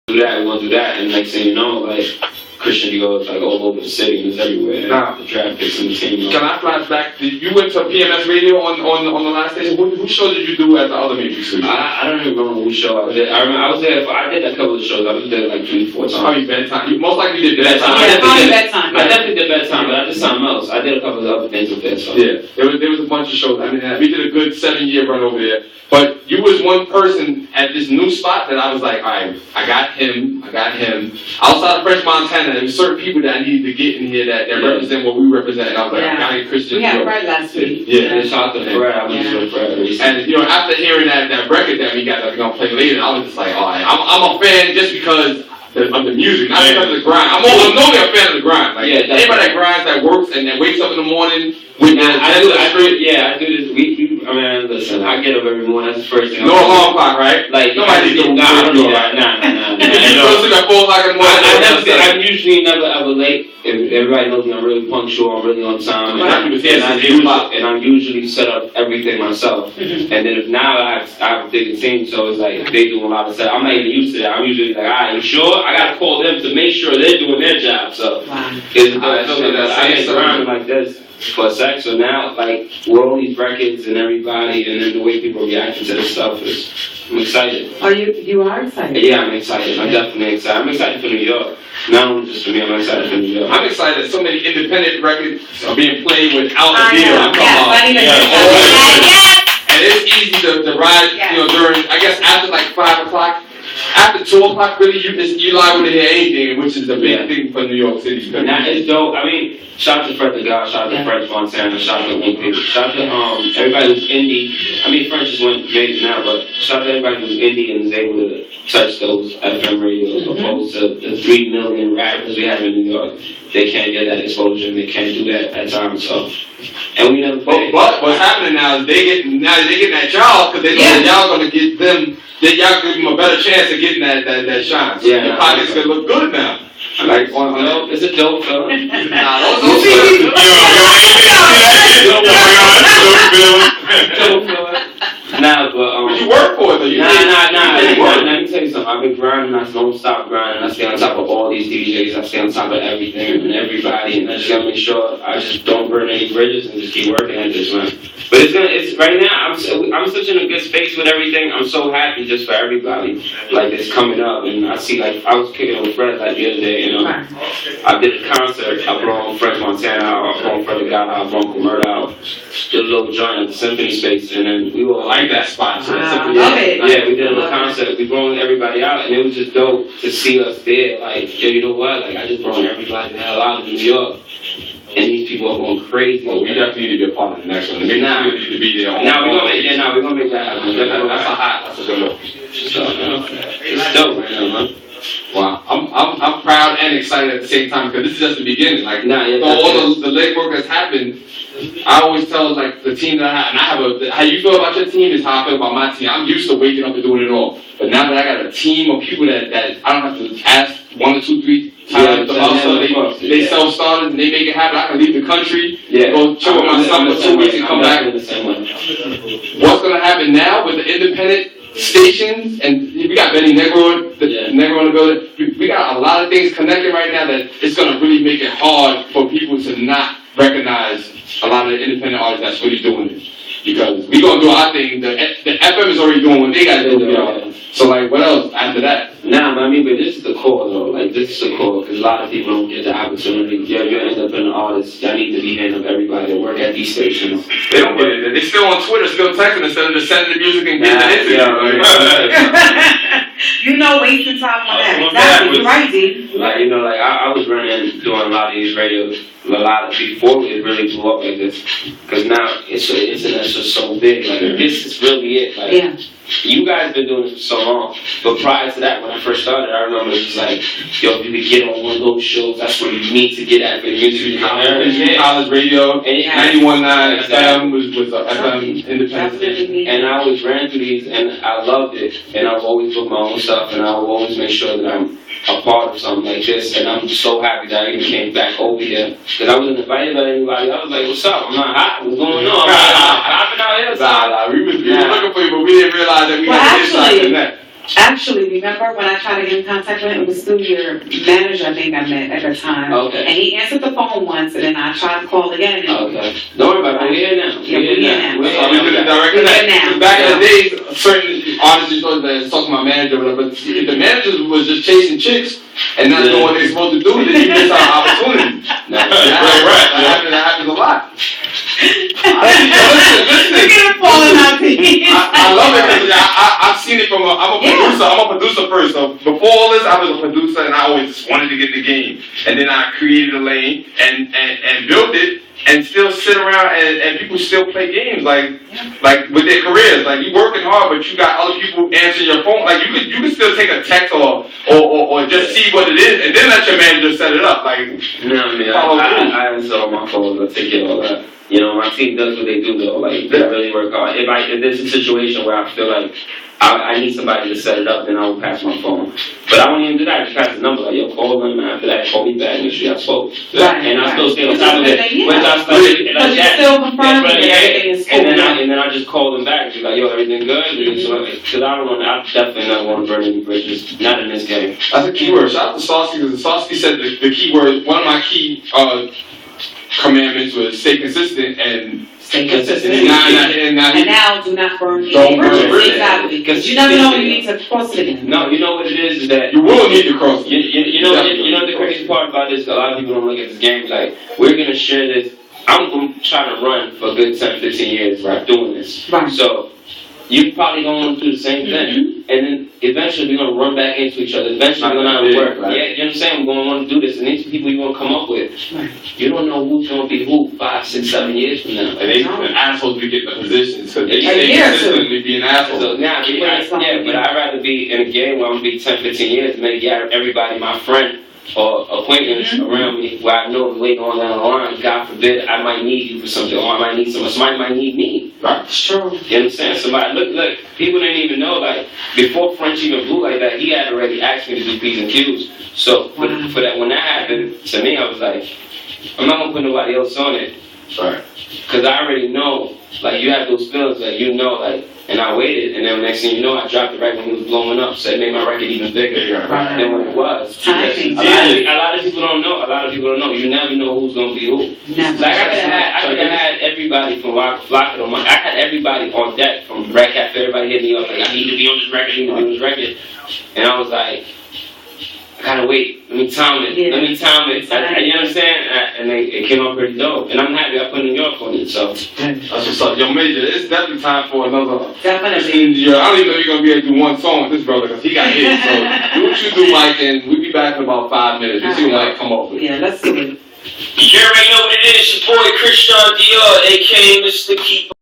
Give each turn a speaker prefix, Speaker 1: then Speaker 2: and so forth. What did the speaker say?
Speaker 1: do that, we want to do that, and next thing you know, like, Cristion D'or is like all over the city, and it's everywhere.
Speaker 2: Nah.
Speaker 1: The draft picks and the team.
Speaker 2: Can I flash back? You went to PMS Radio on the last station. Who show did you do at the other music studio?
Speaker 1: I don't even remember which show I did. I remember I was there. I did a couple of shows. I was there like 3, 4 times.
Speaker 2: Probably bedtime. You most likely did bedtime.
Speaker 3: Yeah, probably bedtime.
Speaker 1: I definitely did bedtime, but I did something else. I did a couple of other things with that. So.
Speaker 2: Yeah, there was a bunch of shows. I mean, we did a good 7-year run over there. But you was one person at this new spot that I was like, all right, I got him. Outside of French Montana, there were certain people that I needed to get in here that represent what we represent. And I was like, I gotta get Cristion.
Speaker 3: We had Fred last week.
Speaker 1: Yeah, and shout out to Fred. I was with Fred recently.
Speaker 2: And you know, after hearing that record that we got that we're gonna play later, I was just like, all right, I'm a fan just because of the music, not because of the grind. I'm normally a fan of the grind. Like anybody that grinds, that works, and that wakes up in the morning with
Speaker 1: I do this. I mean, listen, I get up every morning. That's the first thing.
Speaker 2: No alarm clock, right?
Speaker 1: Like
Speaker 2: nobody needs to
Speaker 1: I don't do that. Nah.
Speaker 2: You go to sleep at 4 o'clock in the morning.
Speaker 1: I'm usually never ever late. Everybody knows me. I'm really punctual. I'm really on time. And I usually set up everything myself. And then if now I have a bigger team, so it's like they do a lot of stuff. I'm not even used to that. I'm usually like, all right, you sure? I gotta call them to make sure they're doing their job. So I get around like this for a sec. So now, like, with all these records and everybody, and then the way people are reacting to this stuff I'm excited.
Speaker 3: You are excited?
Speaker 1: Yeah, I'm excited. I'm definitely excited. I'm excited for New York. Not only just for me, I'm excited for New York.
Speaker 2: I'm excited that so many independent records are being played without a deal. And it's easy to ride, you know, during, I guess, after like 5 o'clock. After 2 o'clock, really, you liable to hear anything, which is a big thing for New York City.
Speaker 1: And that is dope. I mean, shout out to Fred the God, shout out to French Montana, shout out to Winkler, shout out to everybody who's indie. I mean, French just went major now, but shout out to everybody who's indie and is able to touch those FM radios opposed to the 3 million rappers we have in New York. They can't get that exposure and they can't do that at times. So, and we never.
Speaker 2: But what's happening now is they getting that job because they know that y'all gonna get them. That y'all give them a better chance of getting that shine. So their pockets gonna look good now. Like
Speaker 1: it's a dope fella. Nah, but
Speaker 2: you work for it though.
Speaker 1: Nah. Let me tell you something. I've been grinding. I don't stop grinding. I stay on top of all these DJs. I stay on top of everything and everybody, and I just gotta make sure I just don't burn any bridges and just keep working at this, man. But it's right now. I'm such in a good space with everything. I'm so happy just for everybody. Like it's coming up, and I see like I was kicking it with Fred like the other day, you know. I did a concert. I brought on French Montana. I brought on Fred the God. I brought on Murdoch. Did a little joint at the Symphony Space, and then we were like that spot. So we did a little concert. We brought everybody out, and it was just dope to see us there. Like, yo, you know what? Like, I just brought everybody the hell out of New York, and these people are going crazy.
Speaker 2: Well, we definitely need to be a part of the next one. We need to be there.
Speaker 1: We're gonna make that happen.
Speaker 2: That's a good one.
Speaker 1: So, it's dope right now, man.
Speaker 2: Wow, I'm proud and excited at the same time because this is just the beginning. Like,
Speaker 1: all
Speaker 2: the legwork that's happened. I always tell like the team that I have, how you feel about your team is how I feel about my team. I'm used to waking up and doing it all, but now that I got a team of people that I don't have to ask 1 or 2, 3 times they self-started and they make it happen. I can leave the country, go chill with my son for 2 weeks and come back. What's gonna happen now with the independent stations, and we got Benny Negro in the building. We got a lot of things connected right now that it's gonna really make it hard for people to not recognize a lot of the independent artists that's really doing it. Because we gonna do our thing. The FM is already doing what they gotta do. So like, what else after that?
Speaker 1: Nah, I mean, but this is the core though. Like, this is the core because a lot of people don't get the opportunity. You're independent artists. Y'all need to be handling everybody that work at these stations.
Speaker 2: They don't get it. They still on Twitter, still texting instead of just sending the music and getting the interview.
Speaker 3: You know, wasting time on that. Exactly, right, D.
Speaker 1: Like, you know, like I was doing a lot of these radios, before it really blew up like this. Because now internet's just so big. Like, this is really it. Like, you guys been doing this for so long. But prior to that, when I first started, I remember it was like, yo, if you could get on one of those shows, that's what you need to get at for the music.
Speaker 2: College radio, 91.9 FM was FM independent.
Speaker 1: And I always ran through these, and I loved it. And I've always put my own stuff, and I will always make sure that I'm a part of something like this. And I'm so happy that I even came back over here. Because I wasn't invited by anybody. I was like, what's up? I'm not hot. What's going on? I've been out here.
Speaker 2: We were looking for you, but we didn't realize that we had to get that.
Speaker 3: Actually, remember when I tried to get in contact with him, it was through your manager, I think I met at the time.
Speaker 1: Okay.
Speaker 3: And he answered the phone once, and then I tried to call again. And
Speaker 1: Okay. Don't worry about it. We're here now.
Speaker 3: Yeah, we're here now.
Speaker 1: We're
Speaker 2: So we did it direct
Speaker 3: We're
Speaker 2: connect.
Speaker 3: here now.
Speaker 2: Back in the days, certain artists used to talk to my manager, but if the manager was just chasing chicks and not doing what they're supposed to do, then you miss out on opportunity.
Speaker 1: Nah,
Speaker 2: That happens a lot. Listen.
Speaker 3: Look at him falling out to you.
Speaker 2: I love it because I've seen it from I'm a producer. I'm a producer first. So before all this, I was a producer and I always just wanted to get in the game. And then I created a lane and built it and still sit around and people still play games like with their careers. Like you working hard, but you got other people answering your phone. Like you could still take a text or just see what it is and then let your manager set it up. Like
Speaker 1: I install my phone. I take care of all that. You know, my team does what they do though. Like they really work hard. If there's a situation where I feel like I need somebody to set it up, then I will pass my phone. But I won't even do that. I just pass the number. Like, yo, call them. And after that, call me back. Make sure I spoke.
Speaker 3: Right,
Speaker 1: and I still stay on top of it.
Speaker 3: Yeah.
Speaker 1: Once I start like
Speaker 3: But you
Speaker 1: that,
Speaker 3: still confirm that everything is cool.
Speaker 1: and then I just call them back. Just like, yo, everything good? Because I don't want. I definitely not want to burn any bridges. Not in this game.
Speaker 2: that's a key word. Shout out to Saucy because Saucy said the key word. One of my key commandments was stay consistent and.
Speaker 3: Stay consistent.
Speaker 2: And
Speaker 3: now do not burn any
Speaker 2: Don't burn
Speaker 3: bridges.
Speaker 2: bridges.
Speaker 3: Exactly. Because you never know when you need to cross it again.
Speaker 1: No, you know what it is that
Speaker 2: you will need to cross.
Speaker 1: you know the crazy part about this. A lot of people don't look at this game like we're gonna share this. I'm trying to run for a good 10, 15 years, right, doing this.
Speaker 3: Right.
Speaker 1: So you probably gonna want to do the same thing, and then eventually we're gonna run back into each other. Eventually we're gonna have to work.
Speaker 2: Right.
Speaker 1: Yeah, you know what I'm saying? We're gonna want to do this, and these people you're gonna come up with.
Speaker 3: Right.
Speaker 1: You don't know who's gonna be who 5, 6, 7 years from now.
Speaker 2: And they an asshole to get the positions because they
Speaker 3: A
Speaker 2: stay
Speaker 3: year or
Speaker 2: consistently be an asshole.
Speaker 1: So now, but I'd rather be in a game where I'm gonna be 10, 15 years and maybe have everybody, my friend or acquaintance around me, where I know later on down the line, God forbid, I might need you for something, or I might need somebody might need me.
Speaker 2: Right.
Speaker 3: Sure.
Speaker 1: You know what I'm saying? Somebody, look, people didn't even know, like, before French even blew like that, he had already asked me to do P's and Q's. So, for that, when that happened, to me, I was like, I'm not gonna put nobody else on it.
Speaker 2: Right.
Speaker 1: Because I already know, like, you have those feelings that you know, like, and I waited, and then next thing you know, I dropped the record when it was blowing up, so it made my record even bigger than what it was.
Speaker 3: Timing.
Speaker 1: A lot of people don't know. You never know who's gonna be who.
Speaker 3: Never.
Speaker 1: Like I could have had everybody from Flock on my. I had everybody on deck from Red Cafe. Everybody hit me up like I need to be on this record. And I was like, I gotta wait. Let me time it.
Speaker 3: Yeah.
Speaker 1: You understand? And it came out pretty dope. And I'm happy I put New York on it. So
Speaker 2: That's what's up. Yo, Major, it's definitely time for another.
Speaker 3: Definitely.
Speaker 2: Yeah, I don't even know if you're gonna be able to do one song with this brother because he got hit. So do what you do, Mike, and we'll be back in about 5 minutes. We'll see what Mike come up with.
Speaker 3: Yeah, let's do it.
Speaker 4: You already know what it is. Your boy Cristion D'or, aka Mr. Keeper.